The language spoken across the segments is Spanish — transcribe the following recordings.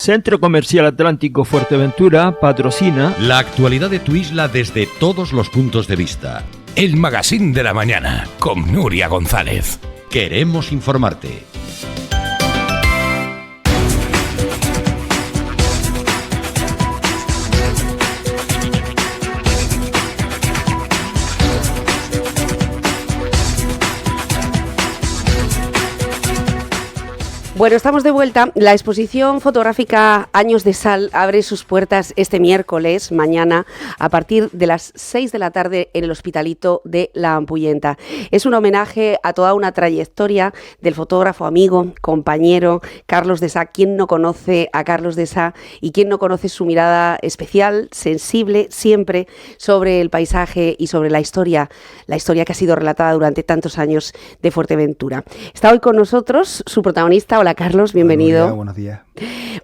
Centro Comercial Atlántico Fuerteventura patrocina la actualidad de tu isla desde todos los puntos de vista. El Magazín de la Mañana con Nuria González. Queremos informarte. Bueno, estamos de vuelta. La exposición fotográfica Años de Sal abre sus puertas este miércoles, mañana, a partir de las 6 de la tarde en el Hospitalito de La Ampullenta. Es un homenaje a toda una trayectoria del fotógrafo amigo, compañero, Carlos de Sá. ¿Quién no conoce a Carlos de Sá y quién no conoce su mirada especial, sensible, siempre sobre el paisaje y sobre la historia que ha sido relatada durante tantos años de Fuerteventura? Está hoy con nosotros su protagonista. Hola Carlos, bienvenido. Buenos días.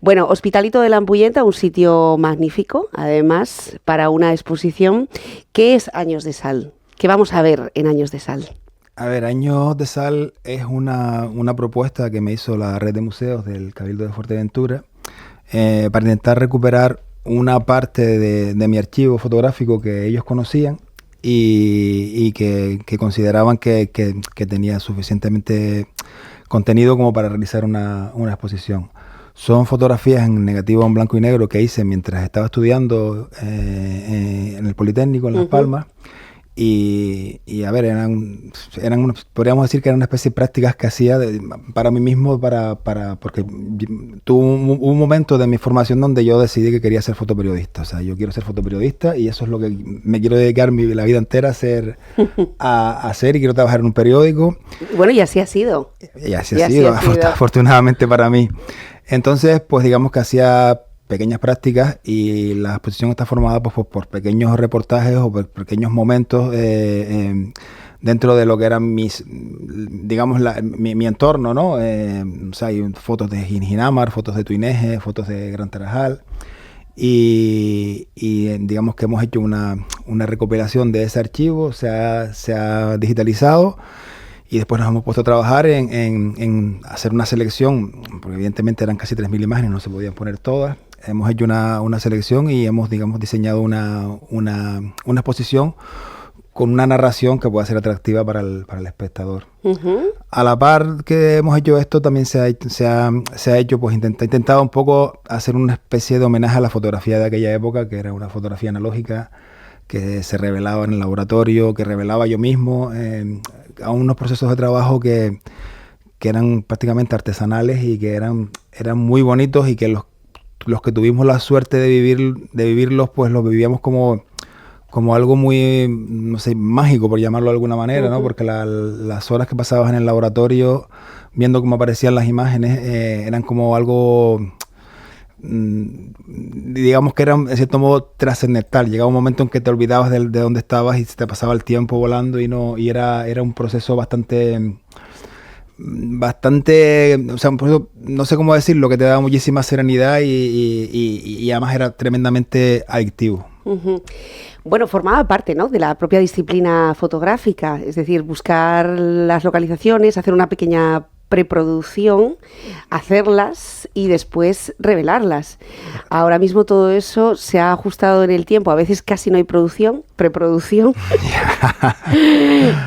Bueno, Hospitalito de La Ampullenta, un sitio magnífico, además, para una exposición. ¿Qué es Años de Sal? ¿Qué vamos a ver en Años de Sal? A ver, Años de Sal es una propuesta que me hizo la red de museos del Cabildo de Fuerteventura para intentar recuperar una parte de mi archivo fotográfico que ellos conocían y que consideraban que tenía suficientemente contenido como para realizar una exposición. Son fotografías en negativo en blanco y negro que hice mientras estaba estudiando en el Politécnico, en Las Palmas. Y a ver, podríamos decir que eran una especie de prácticas que hacía para mí mismo, porque tuve un momento de mi formación donde yo decidí que quería ser fotoperiodista. O sea, yo quiero ser fotoperiodista y eso es lo que me quiero dedicar la vida entera a hacer, y quiero trabajar en un periódico. Bueno, y así ha sido. Y así ha sido, afortunadamente para mí. Entonces, pues digamos que hacía pequeñas prácticas y la exposición está formada pues, por pequeños reportajes o por pequeños momentos dentro de lo que eran mi entorno, ¿no? O sea, hay fotos de Ginginamar, fotos de Tuineje, fotos de Gran Tarajal y digamos que hemos hecho una recopilación de ese archivo, se ha digitalizado. Y después nos hemos puesto a trabajar en hacer una selección, porque evidentemente eran casi 3.000 imágenes, no se podían poner todas. Hemos hecho una selección y hemos, diseñado una exposición con una narración que pueda ser atractiva para el espectador. A la par que hemos hecho esto, también se ha hecho, pues intentado un poco hacer una especie de homenaje a la fotografía de aquella época, que era una fotografía analógica, que se revelaba en el laboratorio, que revelaba yo mismo, a unos procesos de trabajo que eran prácticamente artesanales y que eran muy bonitos, y que los que tuvimos la suerte de vivirlos, pues los vivíamos como algo muy, no sé, mágico, por llamarlo de alguna manera, ¿no? Porque las horas que pasabas en el laboratorio viendo cómo aparecían las imágenes eran como algo, digamos que era en cierto modo trascendental. Llegaba un momento en que te olvidabas de dónde estabas y se te pasaba el tiempo volando, y era un proceso bastante, o sea, un proceso, no sé cómo decirlo, que te daba muchísima serenidad y además era tremendamente adictivo. Bueno, formaba parte, ¿no?, de la propia disciplina fotográfica, es decir, buscar las localizaciones, hacer una pequeña preproducción, hacerlas y después revelarlas. Ahora mismo todo eso se ha ajustado en el tiempo, a veces casi no hay preproducción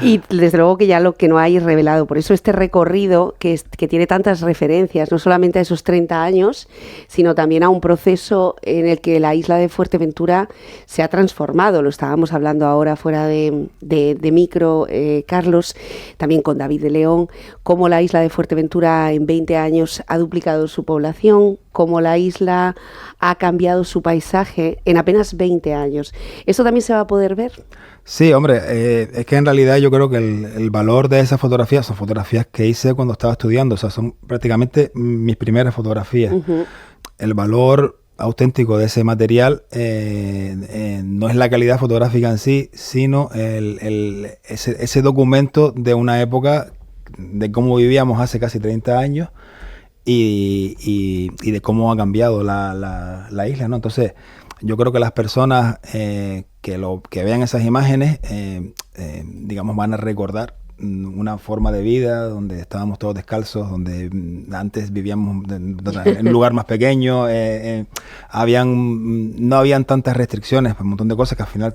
y desde luego que ya lo que no hay es revelado. Por eso este recorrido que tiene tantas referencias, no solamente a esos 30 años, sino también a un proceso en el que la isla de Fuerteventura se ha transformado. Lo estábamos hablando ahora fuera de micro, Carlos, también con David de León, cómo la isla de Fuerteventura en 20 años ha duplicado su población, cómo la isla ha cambiado su paisaje en apenas 20 años. ¿Esto también se va a poder ver? Sí, hombre, es que en realidad yo creo que el valor de esas fotografías son fotografías que hice cuando estaba estudiando, o sea, son prácticamente mis primeras fotografías. El valor auténtico de ese material no es la calidad fotográfica en sí, sino ese documento de una época, de cómo vivíamos hace casi 30 años y de cómo ha cambiado la isla, ¿no? Entonces, yo creo que las personas que vean esas imágenes, digamos, van a recordar una forma de vida donde estábamos todos descalzos, donde antes vivíamos en un lugar más pequeño, no habían tantas restricciones, un montón de cosas que al final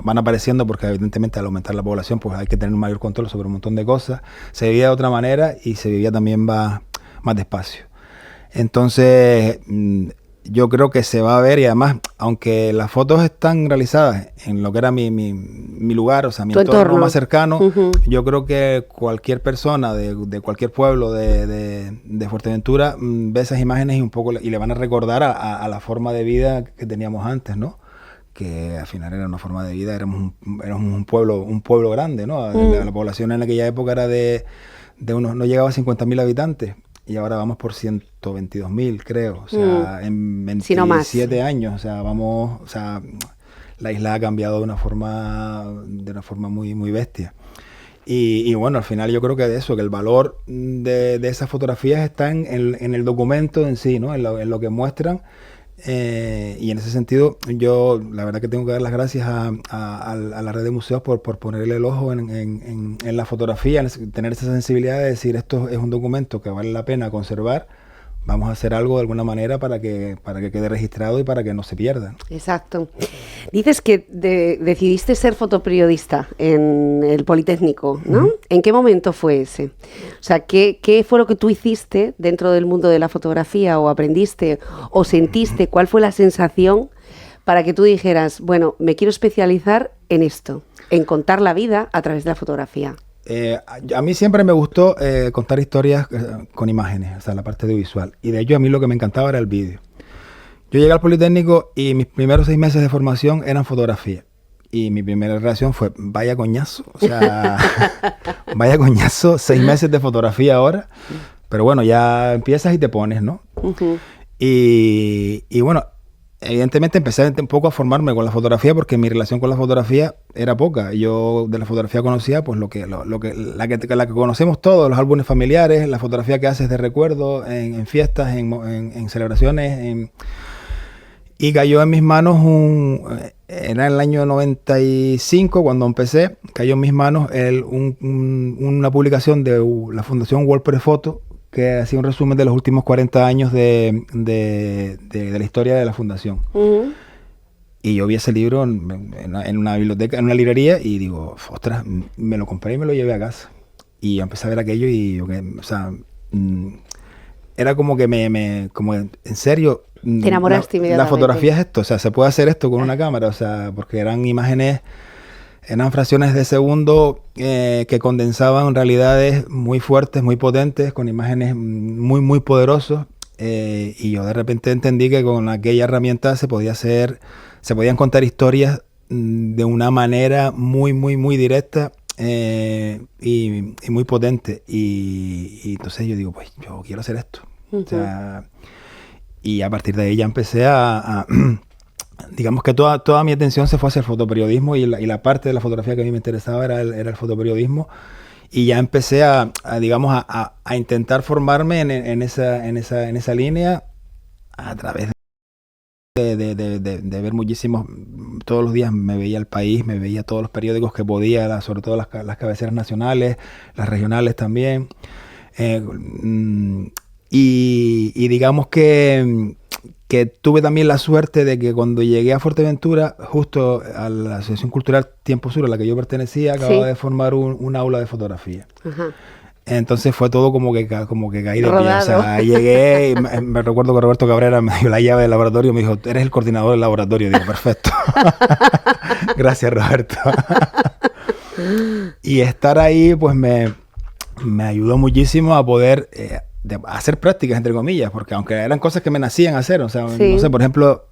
van apareciendo porque evidentemente al aumentar la población pues hay que tener un mayor control sobre un montón de cosas. Se vivía de otra manera y se vivía también más despacio. Entonces yo creo que se va a ver, y además, aunque las fotos están realizadas en lo que era mi lugar, o sea, mi entorno más cercano, yo creo que cualquier persona de cualquier pueblo de Fuerteventura ve esas imágenes y le van a recordar a la forma de vida que teníamos antes, ¿no? Que al final era una forma de vida, éramos un pueblo grande, ¿no? La población en aquella época era de unos, no llegaba a 50.000 habitantes. Y ahora vamos por 122.000, creo. O sea, en 27 años. O sea, la isla ha cambiado de una forma muy, muy bestia. Y bueno, al final yo creo que que el valor de esas fotografías está en el documento en sí, ¿no? En lo que muestran. Y en ese sentido, yo la verdad que tengo que dar las gracias a la red de museos por ponerle el ojo en la fotografía, tener esa sensibilidad de decir esto es un documento que vale la pena conservar, vamos a hacer algo de alguna manera para que quede registrado y para que no se pierda. Exacto. Dices que decidiste ser fotoperiodista en el Politécnico, ¿no? ¿En qué momento fue ese? O sea, ¿qué fue lo que tú hiciste dentro del mundo de la fotografía, o aprendiste o sentiste? ¿Cuál fue la sensación para que tú dijeras, bueno, me quiero especializar en esto, en contar la vida a través de la fotografía? A mí siempre me gustó contar historias con imágenes, o sea, la parte audiovisual. Y de hecho a mí lo que me encantaba era el vídeo. Yo llegué al Politécnico y mis primeros 6 meses de formación eran fotografía. Y mi primera reacción fue, vaya coñazo. O sea, vaya coñazo, 6 meses de fotografía ahora. Pero bueno, ya empiezas y te pones, ¿no? Y bueno, evidentemente empecé un poco a formarme con la fotografía porque mi relación con la fotografía era poca. Yo de la fotografía conocía pues la que conocemos todos, los álbumes familiares, la fotografía que haces de recuerdo en fiestas, en celebraciones. Y cayó en mis manos era el año 95 cuando empecé, cayó en mis manos una publicación de la Fundación WordPress Photo, que hacía un resumen de los últimos 40 años de la historia de la fundación. Y yo vi ese libro en una biblioteca, en una librería, y digo, ostras, me lo compré y me lo llevé a casa. Y yo empecé a ver aquello y, o sea, era como que como en serio, te enamoraste inmediatamente. La fotografía es esto, o sea, se puede hacer esto con una cámara, o sea, porque eran imágenes, eran fracciones de segundo que condensaban realidades muy fuertes, muy potentes, con imágenes muy, muy poderosos. Y yo de repente entendí que con aquella herramienta se podían contar historias de una manera muy, muy, muy directa y muy potente. Y entonces yo digo, pues yo quiero hacer esto. O sea, y a partir de ahí ya empecé digamos que toda mi atención se fue hacia el fotoperiodismo y la parte de la fotografía que a mí me interesaba era el fotoperiodismo, y ya empecé a intentar formarme en esa línea a través de ver muchísimos. Todos los días me veía El País, me veía todos los periódicos que podía, sobre todo las cabeceras nacionales, las regionales también, y digamos que tuve también la suerte de que cuando llegué a Fuerteventura, justo a la Asociación Cultural Tiempo Sur, a la que yo pertenecía, acababa de formar un aula de fotografía. Entonces fue todo como que caí de pie. O sea, llegué y me recuerdo que Roberto Cabrera me dio la llave del laboratorio y me dijo, eres el coordinador del laboratorio. Digo, perfecto. Gracias, Roberto. Y estar ahí pues me ayudó muchísimo a poder hacer prácticas, entre comillas, porque aunque eran cosas que me nacían hacer, o sea, no sé, por ejemplo,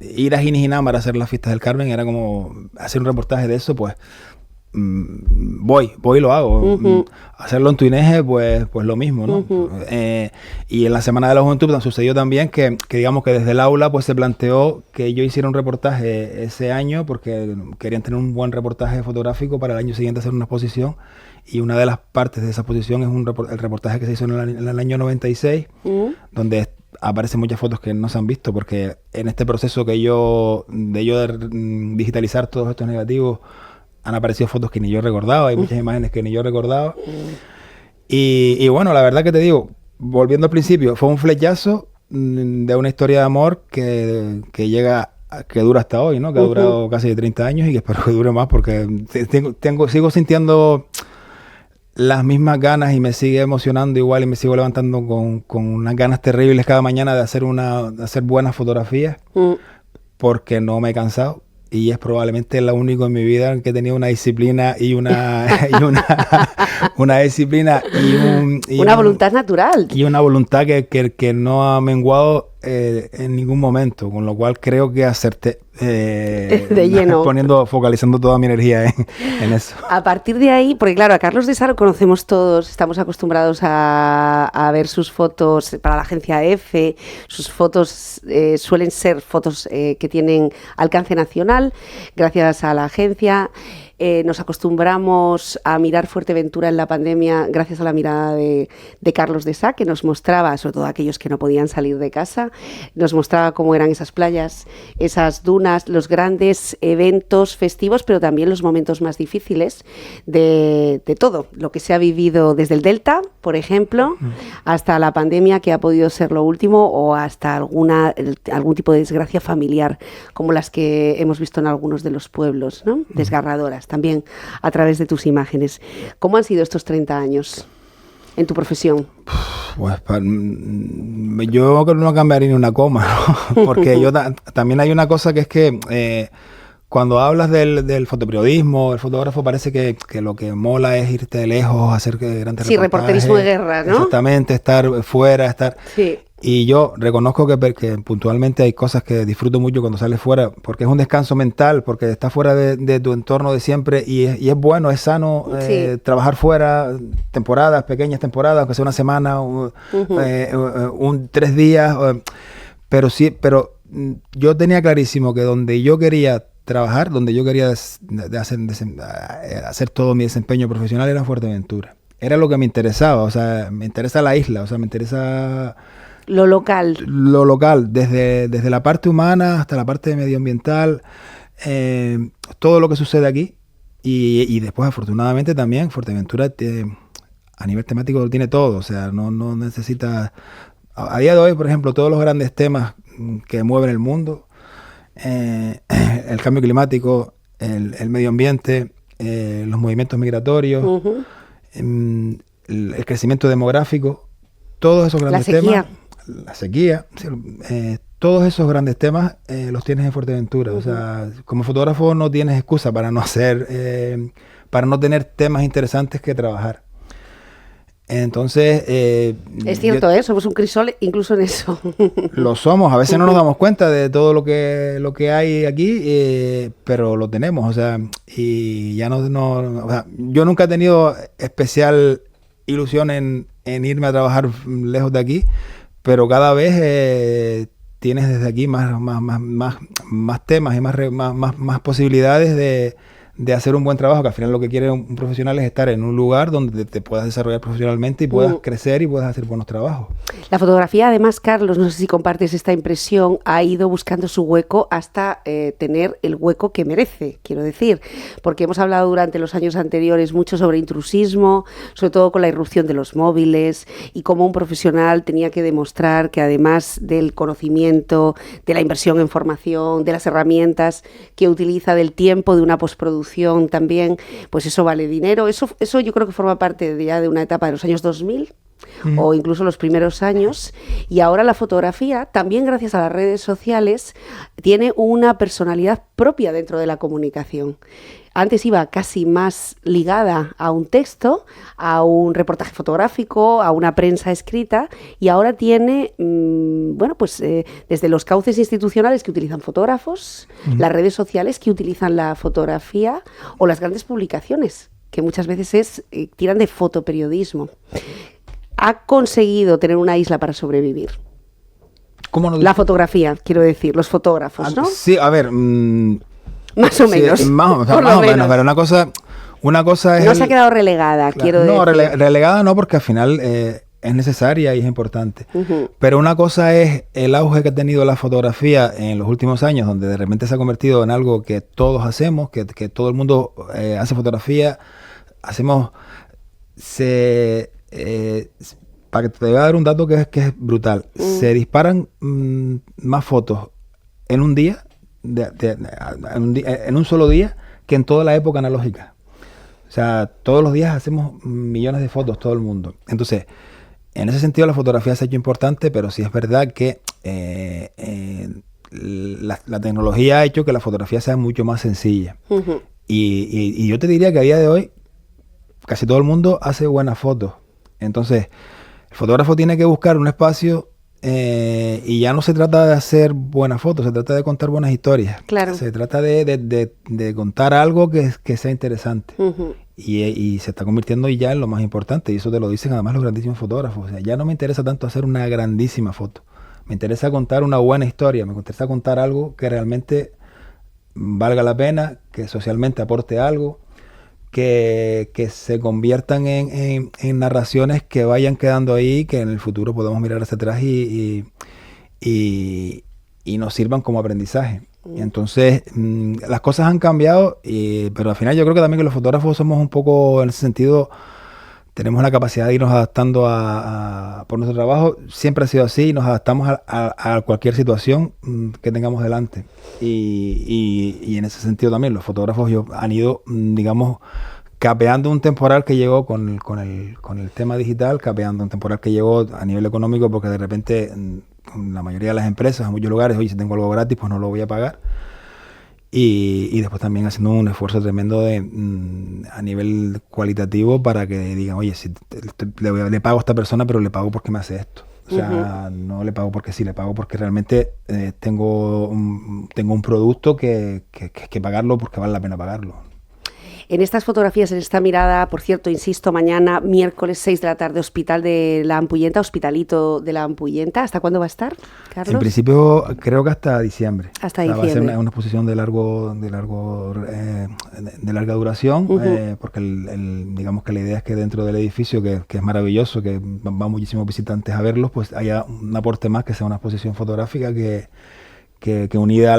ir a Ginijinámara a hacer las fiestas del Carmen era como hacer un reportaje de eso, pues voy y lo hago. Hacerlo en Tuineje, pues lo mismo, ¿no? Y en la Semana de la Juventud sucedió también que digamos que desde el aula pues se planteó que yo hiciera un reportaje ese año porque querían tener un buen reportaje fotográfico para el año siguiente hacer una exposición, y una de las partes de esa exposición es el reportaje que se hizo en el año 96, donde aparecen muchas fotos que no se han visto, porque en este proceso de digitalizar todos estos negativos, han aparecido fotos que ni yo recordaba, hay muchas imágenes que ni yo recordaba. Y bueno, la verdad que te digo, volviendo al principio, fue un flechazo de una historia de amor que dura hasta hoy, ¿no? Que ha durado casi 30 años y que espero que dure más porque sigo sintiendo las mismas ganas y me sigue emocionando igual y me sigo levantando con unas ganas terribles cada mañana de hacer buenas fotografías porque no me he cansado. Y es probablemente la única en mi vida que he tenido una disciplina y una disciplina y una voluntad natural. Y una voluntad que no ha menguado en ningún momento, con lo cual creo que acerté de lleno. Focalizando toda mi energía en eso. A partir de ahí, porque claro, a Carlos de Sá lo conocemos todos, estamos acostumbrados a ver sus fotos para la agencia EFE, sus fotos suelen ser fotos que tienen alcance nacional, gracias a la agencia. Nos acostumbramos a mirar Fuerteventura en la pandemia gracias a la mirada de Carlos de Sá, que nos mostraba, sobre todo a aquellos que no podían salir de casa, nos mostraba cómo eran esas playas, esas dunas, los grandes eventos festivos, pero también los momentos más difíciles de todo, lo que se ha vivido desde el Delta, por ejemplo, hasta la pandemia, que ha podido ser lo último, o hasta algún tipo de desgracia familiar, como las que hemos visto en algunos de los pueblos, ¿no? Desgarradoras, también a través de tus imágenes. ¿Cómo han sido estos 30 años en tu profesión? Pues yo no cambiaría ni una coma, ¿no? Porque también hay una cosa que es que cuando hablas del fotoperiodismo, el fotógrafo parece que lo que mola es irte lejos, hacer grandes reportajes. Sí, reporterismo de guerra, ¿no? Exactamente, estar fuera, estar... Sí. Y yo reconozco que puntualmente hay cosas que disfruto mucho cuando sales fuera, porque es un descanso mental, porque estás fuera de tu entorno de siempre y es bueno, es sano trabajar fuera, pequeñas temporadas, aunque sea una semana, 3 días, pero yo tenía clarísimo que donde yo quería trabajar, donde yo quería hacer todo mi desempeño profesional era Fuerteventura. Era lo que me interesaba, o sea, me interesa la isla, o sea, me interesa... Lo local, desde la parte humana hasta la parte medioambiental, todo lo que sucede aquí y después afortunadamente también Fuerteventura a nivel temático lo tiene todo, o sea, no necesita... A día de hoy, por ejemplo, todos los grandes temas que mueven el mundo, el cambio climático, el medio ambiente, los movimientos migratorios, el crecimiento demográfico, todos esos grandes temas... La sequía, todos esos grandes temas los tienes en Fuerteventura. O sea, como fotógrafo no tienes excusa para no para no tener temas interesantes que trabajar. Entonces... es cierto, somos un crisol incluso en eso. Lo somos, a veces no nos damos cuenta de todo lo que hay aquí, pero lo tenemos, o sea, y ya o sea, yo nunca he tenido especial ilusión en irme a trabajar lejos de aquí, pero cada vez tienes desde aquí más temas y más posibilidades de hacer un buen trabajo, que al final lo que quiere un profesional es estar en un lugar donde te puedas desarrollar profesionalmente y puedas crecer y puedas hacer buenos trabajos. La fotografía, además, Carlos, no sé si compartes esta impresión, ha ido buscando su hueco hasta tener el hueco que merece, quiero decir, porque hemos hablado durante los años anteriores mucho sobre intrusismo, sobre todo con la irrupción de los móviles y cómo un profesional tenía que demostrar que además del conocimiento, de la inversión en formación, de las herramientas que utiliza, del tiempo, de una postproducción también, pues eso vale dinero. Eso yo creo que forma parte ya de una etapa de los años 2000 o incluso los primeros años, y ahora la fotografía, también gracias a las redes sociales, tiene una personalidad propia dentro de la comunicación. Antes iba casi más ligada a un texto, a un reportaje fotográfico, a una prensa escrita, y ahora tiene, desde los cauces institucionales que utilizan fotógrafos, las redes sociales que utilizan la fotografía, o las grandes publicaciones, que muchas veces tiran de fotoperiodismo. Ha conseguido tener una isla para sobrevivir. ¿Cómo no? La fotografía, quiero decir, los fotógrafos, ¿no? Sí, a ver... más o menos. Sí, más o menos, pero una cosa es... No se ha quedado relegada, claro, quiero decir. No, relegada no, porque al final es necesaria y es importante. Pero una cosa es el auge que ha tenido la fotografía en los últimos años, donde de repente se ha convertido en algo que todos hacemos, que todo el mundo hace fotografía, para que te voy a dar un dato que es brutal. Se disparan más fotos en un día, en un solo día, que en toda la época analógica. O sea, todos los días hacemos millones de fotos, todo el mundo. Entonces, en ese sentido la fotografía se ha hecho importante, pero sí es verdad que la tecnología ha hecho que la fotografía sea mucho más sencilla. Y yo te diría que a día de hoy casi todo el mundo hace buenas fotos. Entonces, el fotógrafo tiene que buscar un espacio y ya no se trata de hacer buenas fotos, se trata de contar buenas historias. Claro. Se trata de contar algo que sea interesante. Y se está convirtiendo ya en lo más importante, y eso te lo dicen además los grandísimos fotógrafos. O sea, ya no me interesa tanto hacer una grandísima foto, me interesa contar una buena historia, me interesa contar algo que realmente valga la pena, que socialmente aporte algo, que se conviertan en narraciones que vayan quedando ahí, que en el futuro podamos mirar hacia atrás y nos sirvan como aprendizaje. Entonces, las cosas han cambiado, pero al final yo creo que también que los fotógrafos somos un poco, en ese sentido, tenemos la capacidad de irnos adaptando por nuestro trabajo. Siempre ha sido así, nos adaptamos a cualquier situación que tengamos delante. Y en ese sentido también los fotógrafos han ido, digamos, capeando un temporal que llegó con el tema digital, capeando un temporal que llegó a nivel económico, porque de repente la mayoría de las empresas, en muchos lugares, oye, si tengo algo gratis, pues no lo voy a pagar. Y después también haciendo un esfuerzo tremendo a nivel cualitativo para que digan, oye, si le pago a esta persona, pero le pago porque me hace esto. O sea, no le pago porque sí, le pago porque realmente tengo un producto que pagarlo porque vale la pena pagarlo. En estas fotografías, en esta mirada, por cierto, insisto, mañana, miércoles 6 de la tarde, Hospital de la Ampuyenta, Hospitalito de la Ampuyenta. ¿Hasta cuándo va a estar, Carlos? En principio, creo que hasta diciembre. Hasta diciembre. Va a ser una exposición de larga duración, porque digamos que la idea es que dentro del edificio, que es maravilloso, que van muchísimos visitantes a verlos, pues haya un aporte más, que sea una exposición fotográfica que unida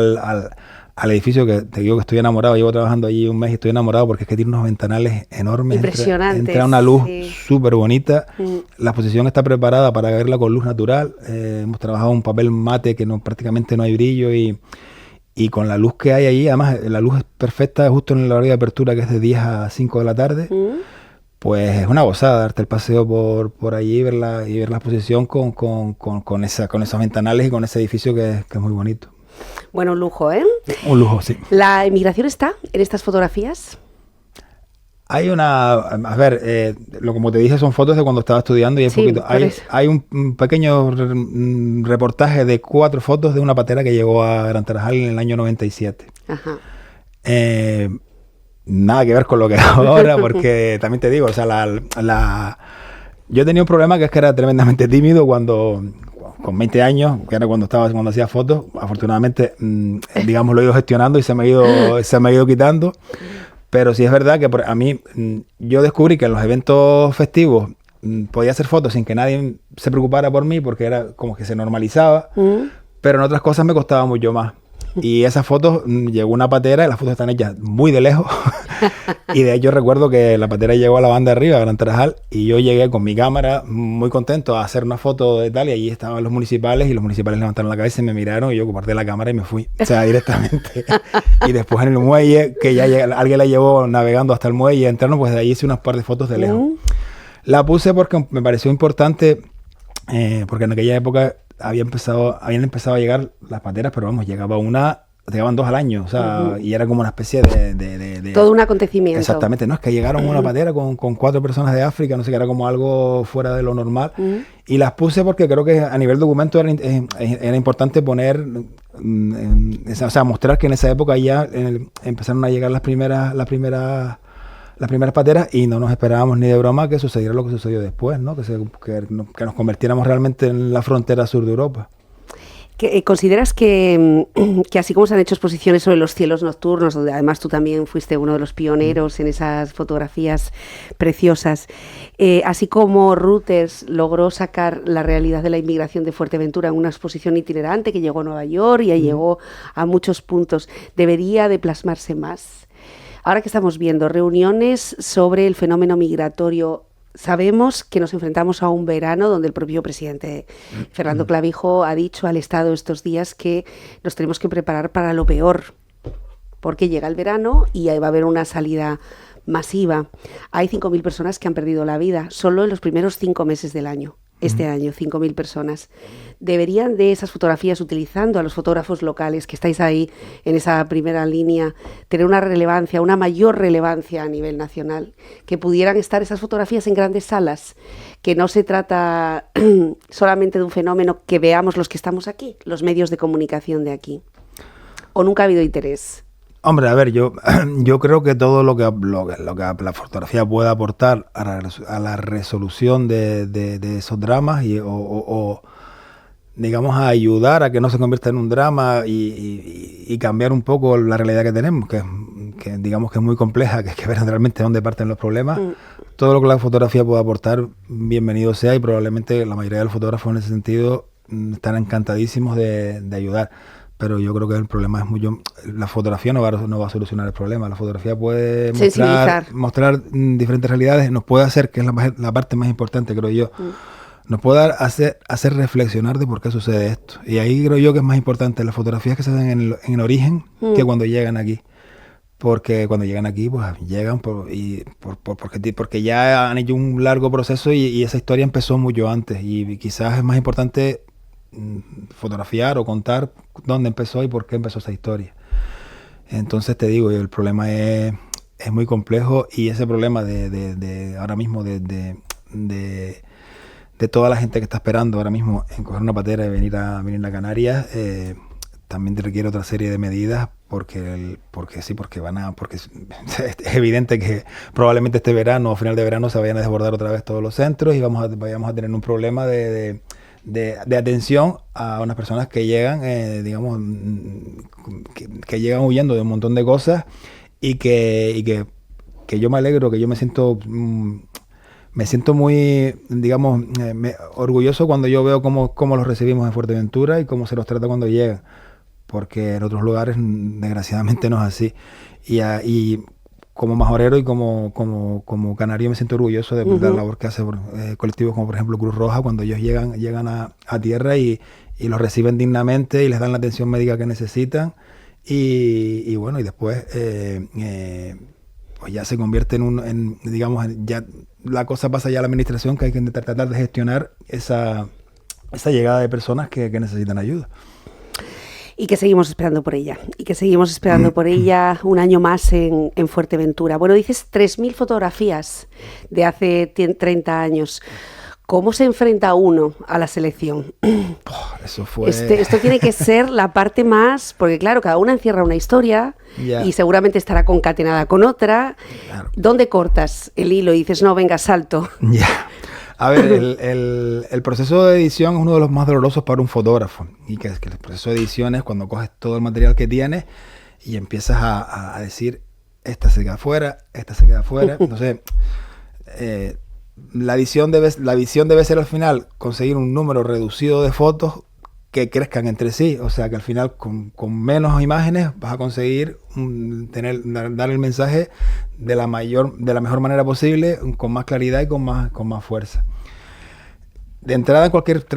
al edificio, que te digo que estoy enamorado, llevo trabajando allí un mes y estoy enamorado porque es que tiene unos ventanales enormes. Impresionantes. Entra una luz súper bonita. La exposición está preparada para verla con luz natural. Hemos trabajado un papel mate que prácticamente no hay brillo y con la luz que hay allí, además la luz es perfecta justo en el horario de apertura, que es de 10 a 5 de la tarde. Pues es una gozada darte el paseo por allí y ver la exposición con esos ventanales y con ese edificio que es muy bonito. Bueno, un lujo, ¿eh? Un lujo, sí. ¿La emigración está en estas fotografías? Hay como te dije, son fotos de cuando estaba estudiando y hay un pequeño reportaje de 4 fotos de una patera que llegó a Gran Tarajal en el año 97. Ajá. Nada que ver con lo que hago ahora, porque también te digo, o sea, yo tenía un problema que es que era tremendamente tímido con 20 años, que era cuando hacía fotos. Afortunadamente, digamos, lo he ido gestionando y se me ha ido quitando. Pero sí es verdad que a mí, yo descubrí que en los eventos festivos podía hacer fotos sin que nadie se preocupara por mí, porque era como que se normalizaba, pero en otras cosas me costaba mucho más. Y esas fotos, llegó una patera y las fotos están hechas muy de lejos. Y de hecho recuerdo que la patera llegó a la banda de arriba, a Gran Tarajal, y yo llegué con mi cámara muy contento a hacer una foto de tal, y allí estaban los municipales, y los municipales levantaron la cabeza y me miraron, y yo guardé la cámara y me fui, o sea, directamente. Y después en el muelle, que ya alguien la llevó navegando hasta el muelle, entraron, pues de ahí hice unas par de fotos de lejos. La puse porque me pareció importante, porque en aquella época habían empezado a llegar las pateras, pero vamos, llegaban 2 al año, o sea, y era como una especie de todo un acontecimiento. Exactamente, no es que llegaron una patera con 4 personas de África, no sé, que era como algo fuera de lo normal. Y las puse porque creo que a nivel documento era importante poner, o sea, mostrar que en esa época ya empezaron a llegar las primeras pateras, y no nos esperábamos ni de broma que sucediera lo que sucedió después, ¿no? Que nos convirtiéramos realmente en la frontera sur de Europa. ¿Consideras que así como se han hecho exposiciones sobre los cielos nocturnos, donde además tú también fuiste uno de los pioneros en esas fotografías preciosas, así como Reuters logró sacar la realidad de la inmigración de Fuerteventura en una exposición itinerante que llegó a Nueva York y llegó a muchos puntos, debería de plasmarse más? Ahora que estamos viendo reuniones sobre el fenómeno migratorio, sabemos que nos enfrentamos a un verano donde el propio presidente Fernando Clavijo ha dicho al Estado estos días que nos tenemos que preparar para lo peor, porque llega el verano y ahí va a haber una salida masiva. Hay 5.000 personas que han perdido la vida solo en los primeros 5 meses del año. Este año, 5.000 personas. ¿Deberían de esas fotografías, utilizando a los fotógrafos locales que estáis ahí en esa primera línea, tener una relevancia, una mayor relevancia a nivel nacional? Que pudieran estar esas fotografías en grandes salas, que no se trata solamente de un fenómeno que veamos los que estamos aquí, los medios de comunicación de aquí. ¿O nunca ha habido interés? Hombre, a ver, yo creo que todo lo que la fotografía puede aportar a la resolución de esos dramas o digamos, a ayudar a que no se convierta en un drama y cambiar un poco la realidad que tenemos, que digamos que es muy compleja, que hay que ver realmente dónde parten los problemas. Todo lo que la fotografía puede aportar, bienvenido sea, y probablemente la mayoría de los fotógrafos en ese sentido están encantadísimos de ayudar. Pero yo creo que el problema es mucho. La fotografía no va a solucionar el problema. La fotografía puede mostrar diferentes realidades. Nos puede hacer, que es la parte más importante, creo yo, nos puede hacer reflexionar de por qué sucede esto. Y ahí creo yo que es más importante las fotografías que se hacen en el origen que cuando llegan aquí. Porque cuando llegan aquí, pues llegan porque ya han hecho un largo proceso y esa historia empezó mucho antes. Y quizás es más importante fotografiar o contar dónde empezó y por qué empezó esa historia. Entonces te digo, el problema es muy complejo, y ese problema de ahora mismo de toda la gente que está esperando ahora mismo en coger una patera y venir a Canarias, también requiere otra serie de medidas, porque es evidente que probablemente este verano, a final de verano, se vayan a desbordar otra vez todos los centros y vayamos a tener un problema de atención a unas personas que llegan, digamos, que llegan huyendo de un montón de cosas, y que yo me alegro, que yo me siento muy, digamos, orgulloso cuando yo veo cómo los recibimos en Fuerteventura y cómo se los trata cuando llegan, porque en otros lugares desgraciadamente no es así. Y como majorero y como canario me siento orgulloso de la labor que hace colectivos como por ejemplo Cruz Roja, cuando ellos llegan a tierra y los reciben dignamente y les dan la atención médica que necesitan, y bueno, y después pues ya se convierte digamos, ya la cosa pasa ya a la administración, que hay que tratar de gestionar esa llegada de personas que necesitan ayuda. Y que seguimos esperando por ella, un año más en Fuerteventura. Bueno, dices 3.000 fotografías de hace 30 años. ¿Cómo se enfrenta uno a la selección? Eso fue... Esto tiene que ser la parte más... Porque claro, cada una encierra una historia y seguramente estará concatenada con otra. Claro. ¿Dónde cortas el hilo y dices, no, venga, salto? A ver, el proceso de edición es uno de los más dolorosos para un fotógrafo. Y que el proceso de edición es cuando coges todo el material que tienes y empiezas a decir, esta se queda fuera, esta se queda fuera. Entonces, la visión debe ser al final conseguir un número reducido de fotos que crezcan entre sí. O sea, que al final con menos imágenes vas a conseguir dar el mensaje de la mejor manera posible, con más claridad y con más fuerza. De entrada,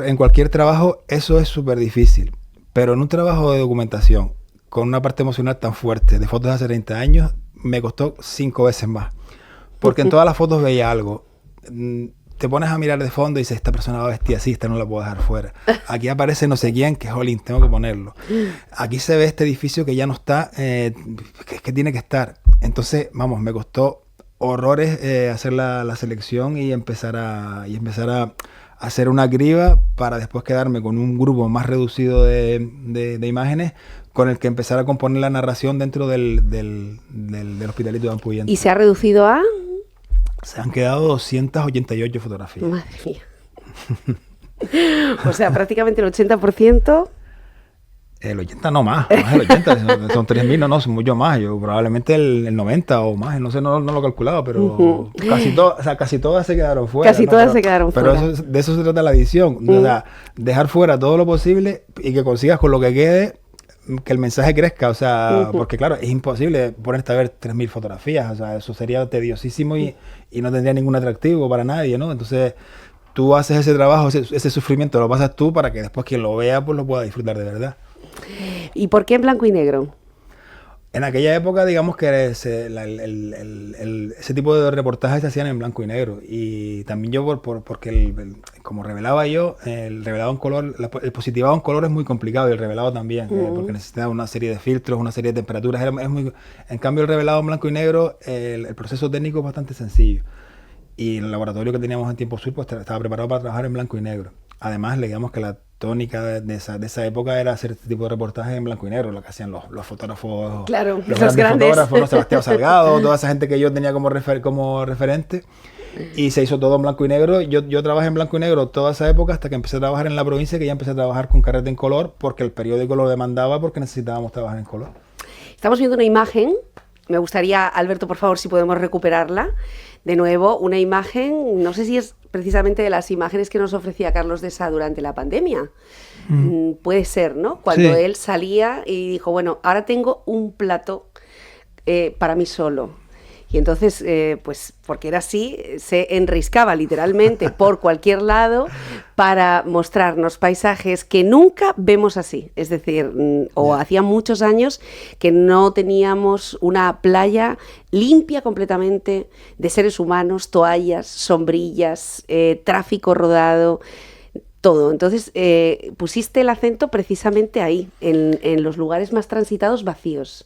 en cualquier trabajo eso es súper difícil, pero en un trabajo de documentación con una parte emocional tan fuerte, de fotos de hace 30 años, me costó 5 veces más, porque en todas las fotos veía algo. Te pones a mirar de fondo y dices, esta persona va vestida así, esta no la puedo dejar fuera. Aquí aparece no sé quién, que jolín, tengo que ponerlo. Aquí se ve este edificio que ya no está, que tiene que estar. Entonces, vamos, me costó horrores hacer la selección y empezar a hacer una criba para después quedarme con un grupo más reducido de imágenes con el que empezar a componer la narración dentro del Hospitalito de Ampuyenta. ¿Y se ha reducido a...? Se han quedado 288 fotografías. Madre mía. O sea, prácticamente el 80%. El 80 no más el 80, son 3.000, no, son mucho más. Yo probablemente el 90 o más, no sé, no lo he calculado, pero casi todas se quedaron fuera. Casi todas se quedaron fuera. Pero de eso se trata la edición, o sea, dejar fuera todo lo posible y que consigas con lo que quede que el mensaje crezca, o sea, porque claro, es imposible ponerte a ver 3.000 fotografías, o sea, eso sería tediosísimo y no tendría ningún atractivo para nadie, ¿no? Entonces, tú haces ese trabajo, ese sufrimiento lo pasas tú para que después quien lo vea, pues lo pueda disfrutar de verdad. ¿Y por qué en blanco y negro? En aquella época, digamos que ese tipo de reportajes se hacían en blanco y negro. Y también yo, porque como revelaba yo, el revelado en color, el positivado en color es muy complicado y el revelado también, porque necesita una serie de filtros, una serie de temperaturas. En cambio, el revelado en blanco y negro, el proceso técnico es bastante sencillo. Y el laboratorio que teníamos en Tiempo Sur pues, estaba preparado para trabajar en blanco y negro. Además, digamos que la tónica de esa época era hacer este tipo de reportajes en blanco y negro, lo que hacían los fotógrafos, claro, los grandes fotógrafos, ¿no? Sebastián Salgado, toda esa gente que yo tenía como referente, y se hizo todo en blanco y negro. Yo trabajé en blanco y negro toda esa época hasta que empecé a trabajar en la provincia, que ya empecé a trabajar con carrete en color, porque el periódico lo demandaba, porque necesitábamos trabajar en color. Estamos viendo una imagen, me gustaría, Alberto, por favor, si podemos recuperarla. De nuevo, una imagen, no sé si es precisamente de las imágenes que nos ofrecía Carlos de Sá durante la pandemia. Puede ser, ¿no? Cuando él salía y dijo, bueno, ahora tengo un plato para mí solo. Y entonces, pues porque era así, se enriscaba literalmente por cualquier lado para mostrarnos paisajes que nunca vemos así. Es decir, hacía muchos años que no teníamos una playa limpia completamente de seres humanos, toallas, sombrillas, tráfico rodado, todo. Entonces, pusiste el acento precisamente ahí, en los lugares más transitados vacíos.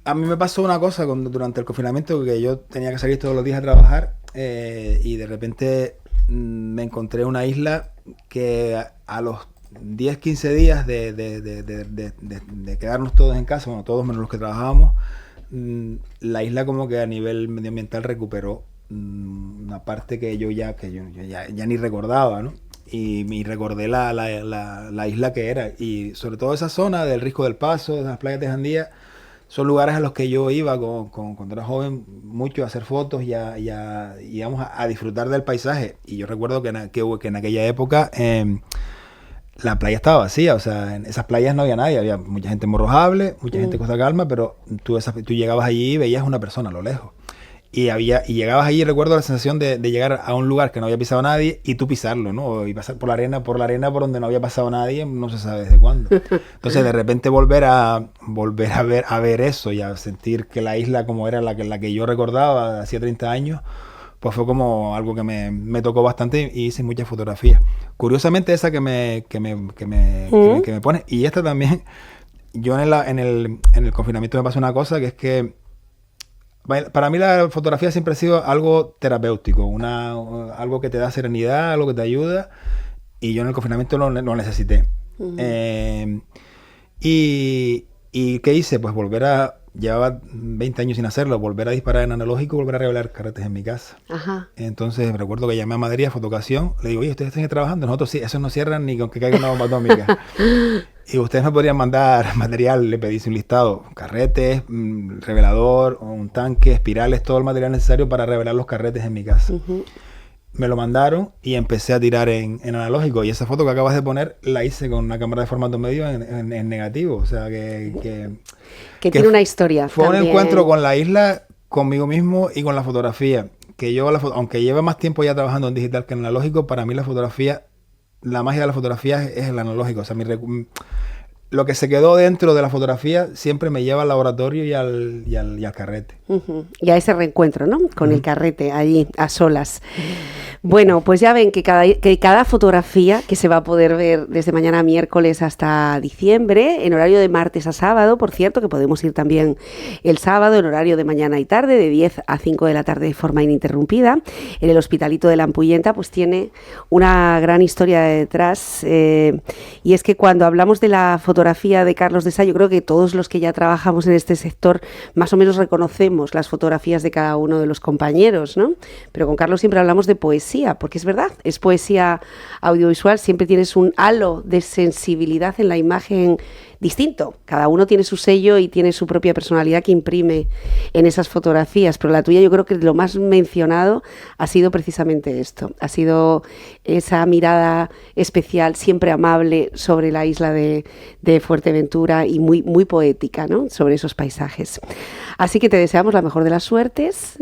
A mí me pasó una cosa durante el confinamiento, que yo tenía que salir todos los días a trabajar y de repente me encontré una isla que a los 10-15 días de quedarnos todos en casa, bueno, todos menos los que trabajábamos, la isla como que a nivel medioambiental recuperó una parte que yo ya ni recordaba, ¿no? Y recordé la isla que era, y sobre todo esa zona del Risco del Paso, de las playas de Jandía, son lugares a los que yo iba cuando era joven mucho a hacer fotos y íbamos a disfrutar del paisaje. Y yo recuerdo que en aquella época la playa estaba vacía, o sea, en esas playas no había nadie, había mucha gente morrojable, mucha gente Costa Calma, pero tú llegabas allí y veías una persona a lo lejos. Y llegabas allí, recuerdo la sensación de llegar a un lugar que no había pisado nadie y tú pisarlo, ¿no? Y pasar por la arena por donde no había pasado nadie, no se sabe desde cuándo. Entonces, de repente volver a ver eso y a sentir que la isla como era la que yo recordaba hacía 30 años, pues fue como algo que me tocó bastante y hice muchas fotografías. Curiosamente, esa que me pone, y esta también, yo en el confinamiento me pasó una cosa, que es que para mí la fotografía siempre ha sido algo terapéutico, algo que te da serenidad, algo que te ayuda, y yo en el confinamiento lo necesité. ¿Y qué hice? Pues llevaba 20 años sin hacerlo, volver a disparar en analógico, volver a revelar carretes en mi casa. Ajá. Entonces recuerdo que llamé a Madrid a Fotocasión, le digo, oye, ¿ustedes están trabajando? Nosotros sí, eso no cierran ni con que caiga una bomba atómica. Y ustedes me podrían mandar material, le pedí un listado, carretes, revelador, un tanque, espirales, todo el material necesario para revelar los carretes en mi casa. Me lo mandaron y empecé a tirar en analógico. Y esa foto que acabas de poner la hice con una cámara de formato medio en negativo. O sea, que tiene una historia. Fue también. Un encuentro con la isla, conmigo mismo y con la fotografía. Que yo, aunque lleve más tiempo ya trabajando en digital que en analógico, para mí la magia de la fotografía es el analógico. O sea, lo que se quedó dentro de la fotografía siempre me lleva al laboratorio y al carrete. Y a ese reencuentro, ¿no? Con el carrete allí, a solas. Bueno, pues ya ven que cada fotografía que se va a poder ver desde mañana miércoles hasta diciembre, en horario de martes a sábado, por cierto, que podemos ir también el sábado en horario de mañana y tarde, de 10 a 5 de la tarde de forma ininterrumpida, en el Hospitalito de la Ampuyenta, pues tiene una gran historia detrás, y es que cuando hablamos de la fotografía fotografía de Carlos Dessá, yo creo que todos los que ya trabajamos en este sector más o menos reconocemos las fotografías de cada uno de los compañeros, ¿no? Pero con Carlos siempre hablamos de poesía, porque es verdad, es poesía audiovisual, siempre tienes un halo de sensibilidad en la imagen distinto. Cada uno tiene su sello y tiene su propia personalidad que imprime en esas fotografías, pero la tuya yo creo que lo más mencionado ha sido precisamente esto, ha sido esa mirada especial, siempre amable sobre la isla de Fuerteventura y muy, muy poética, ¿no? Sobre esos paisajes. Así que te deseamos la mejor de las suertes,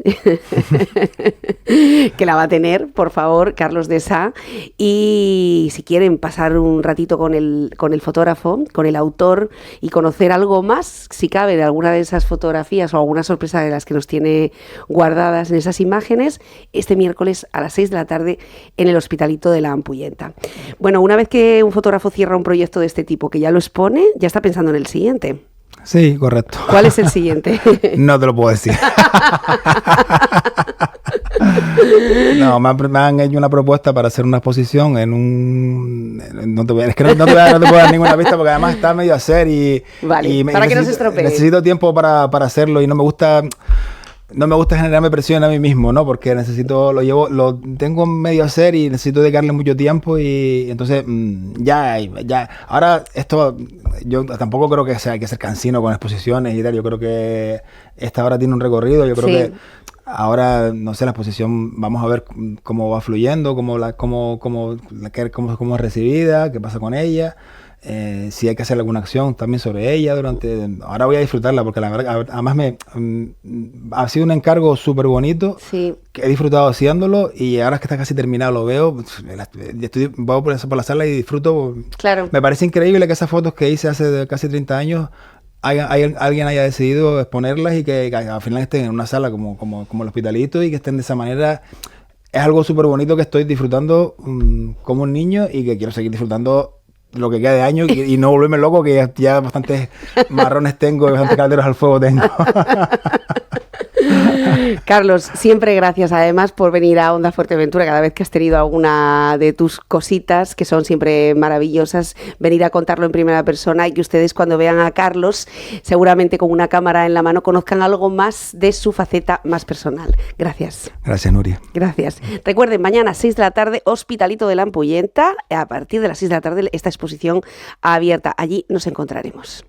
que la va a tener, por favor, Carlos Dessá, y si quieren pasar un ratito con el fotógrafo, con el autor, y conocer algo más, si cabe, de alguna de esas fotografías o alguna sorpresa de las que nos tiene guardadas en esas imágenes, este miércoles a las 6 de la tarde en el Hospitalito de la Ampuyenta. Bueno, una vez que un fotógrafo cierra un proyecto de este tipo, que ya lo expone, ya está pensando en el siguiente. Sí, correcto. ¿Cuál es el siguiente? No te lo puedo decir. No, me han hecho una propuesta para hacer una exposición en un... No te voy a dar ninguna pista porque además está medio a hacer y... Vale, y para que no se estropee. Necesito tiempo para hacerlo y no me gusta generarme presión a mí mismo, ¿no? Porque lo tengo medio a hacer y necesito dedicarle mucho tiempo y entonces ya. Ahora esto, yo tampoco creo que hay que ser cansino con exposiciones y tal. Yo creo que esta hora tiene un recorrido. Yo creo que ahora, no sé, la exposición, vamos a ver cómo va fluyendo, cómo es recibida, qué pasa con ella. Si hay que hacer alguna acción también sobre ella ahora voy a disfrutarla porque la verdad además ha sido un encargo súper bonito, que he disfrutado haciéndolo y ahora que está casi terminado lo veo, voy por la sala y disfruto. Claro. Me parece increíble que esas fotos que hice hace casi 30 años alguien haya decidido exponerlas y que al final estén en una sala como el Hospitalito y que estén de esa manera. Es algo súper bonito que estoy disfrutando como un niño y que quiero seguir disfrutando lo que queda de año y no volverme loco, que ya bastantes marrones tengo y bastantes calderos al fuego tengo. Carlos, siempre gracias además por venir a Onda Fuerteventura cada vez que has tenido alguna de tus cositas que son siempre maravillosas, venir a contarlo en primera persona y que ustedes cuando vean a Carlos seguramente con una cámara en la mano conozcan algo más de su faceta más personal. Gracias. Gracias, Nuria. Gracias. Recuerden, mañana 6 de la tarde, Hospitalito de la Ampuyenta, a partir de las 6 de la tarde esta exposición abierta. Allí nos encontraremos.